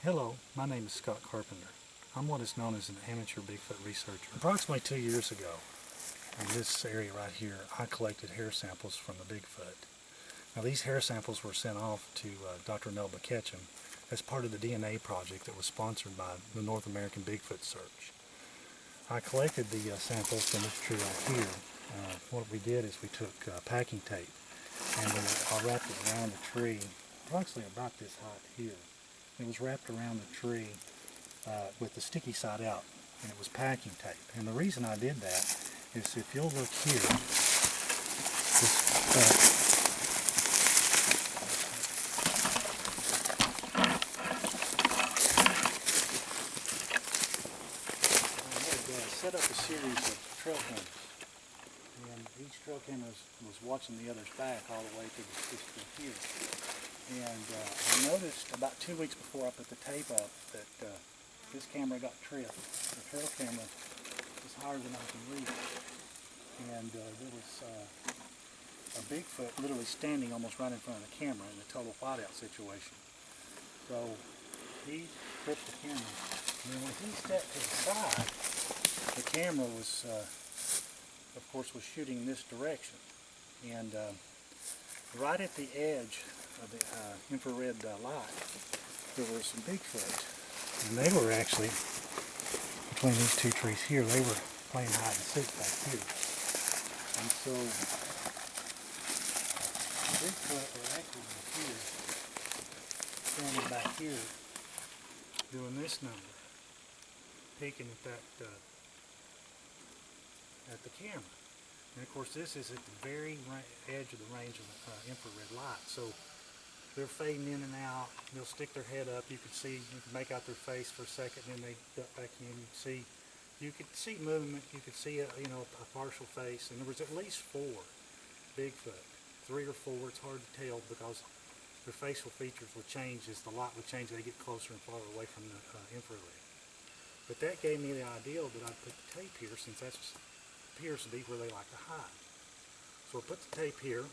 Hello, my name is Scott Carpenter. I'm what is known as an amateur Bigfoot researcher. Approximately 2 years ago, in this area right here, I collected hair samples from the Bigfoot. Now these hair samples were sent off to Dr. Melba Ketchum as part of the DNA project that was sponsored by the North American Bigfoot Search. I collected the samples from this tree right here. What we did is we took packing tape and I wrapped it around the tree, approximately about this height here. It was wrapped around the tree with the sticky side out, and it was packing tape. And the reason I did that is, if you'll look here, I set up a series of trail cameras, and each trail camera was watching the other's back all the way to this tree here. And I noticed about 2 weeks before I put the tape up that this camera got tripped. The trail camera is higher than I can reach. And there was a Bigfoot literally standing almost right in front of the camera in a total whiteout situation. So he tripped the camera. And then when he stepped to the side, the camera was, of course, was shooting in this direction. And right at the edge of the infrared light, there were some Bigfoot, and they were actually between these two trees here. They were playing hide and seek back here, and so Bigfoot were actually here, standing back here, doing this number, peeking at that at the camera. And of course, this is at the very edge of the range of the infrared light. So they're fading in and out. They'll stick their head up. You can make out their face for a second, and then they duck back in. You could see movement. You could see a partial face. And there was at least 4 Bigfoot, 3 or 4. It's hard to tell because their facial features would change as the light would change. They get closer and farther away from the infrared. But that gave me the idea that I'd put the tape here, since that appears to be where they like to hide. So I put the tape here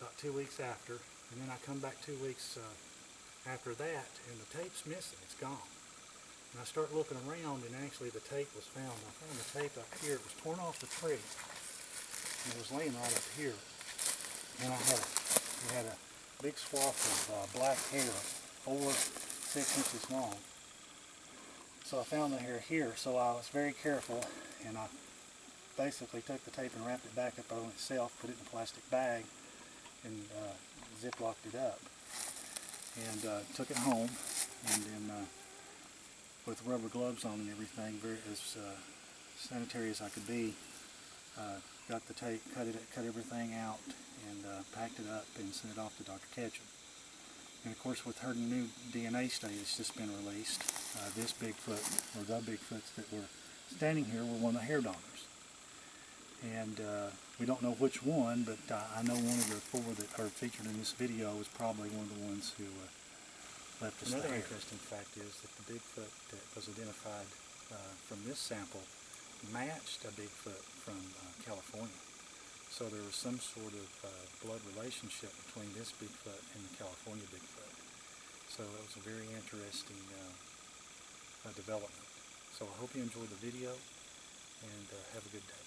about 2 weeks after, and then I come back 2 weeks after that, and the tape's missing. It's gone. And I start looking around, and actually the tape was found. I found the tape up here. It was torn off the tree, and it was laying right up here. And I had a big swath of black hair, over 6 inches long. So I found the hair here, so I was very careful, and I basically took the tape and wrapped it back up on itself, put it in a plastic bag, and ziplocked it up, and took it home, and then with rubber gloves on and everything, as sanitary as I could be, got the tape, cut everything out, and packed it up and sent it off to Dr. Ketchum. And of course, with her new DNA study that's just been released, this Bigfoot, or the Bigfoots that were standing here, were one of the hair donors. And we don't know which one, but I know one of the 4 that are featured in this video is probably one of the ones who left us. Another interesting fact is that the Bigfoot that was identified from this sample matched a Bigfoot from California. So there was some sort of blood relationship between this Bigfoot and the California Bigfoot. So it was a very interesting development. So I hope you enjoyed the video, and have a good day.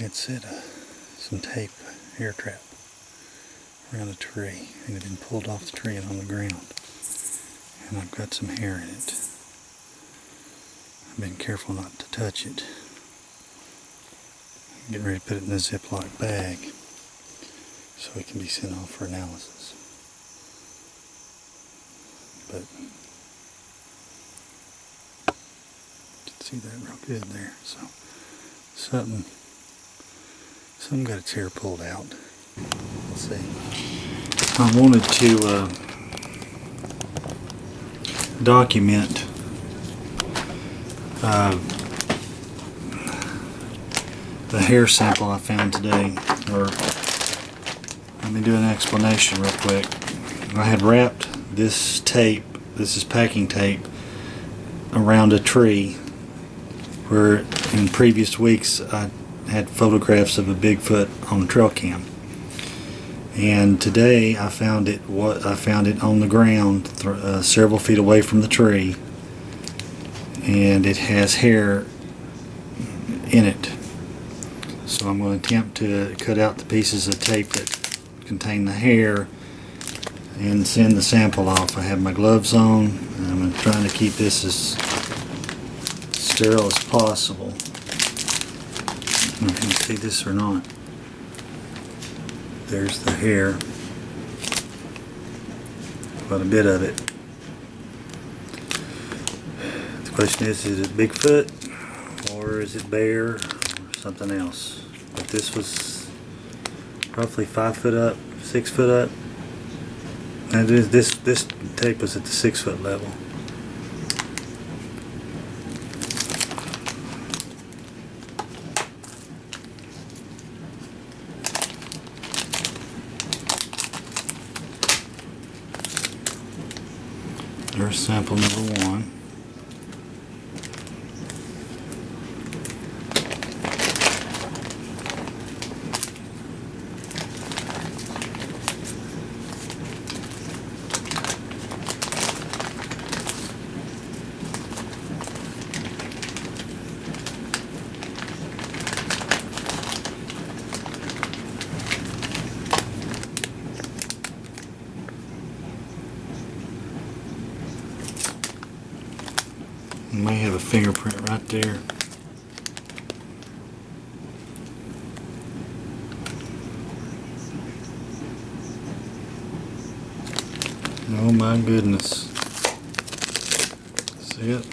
had set some tape, hair trap, around a tree, and it had been pulled off the tree and on the ground. And I've got some hair in it. I've been careful not to touch it. I'm getting ready to put it in a Ziploc bag so it can be sent off for analysis. But you can see that real good there. So something got its hair pulled out. Let's see. I wanted to document the hair sample I found today. Or let me do an explanation real quick. I had wrapped this tape, this is packing tape, around a tree where in previous weeks I had photographs of a Bigfoot on a trail cam. And today I found it on the ground several feet away from the tree, and it has hair in it. So I'm going to attempt to cut out the pieces of tape that contain the hair and send the sample off. I have my gloves on, and I'm trying to keep this as sterile as possible. I don't know if you can see this or not. There's the hair, quite a bit of it. The question is it Bigfoot or is it bear or something else? But this was roughly 5 foot up, 6 foot up. And this tape was at the 6 foot level. There's sample number 1. You may have a fingerprint right there. Oh my goodness. See it?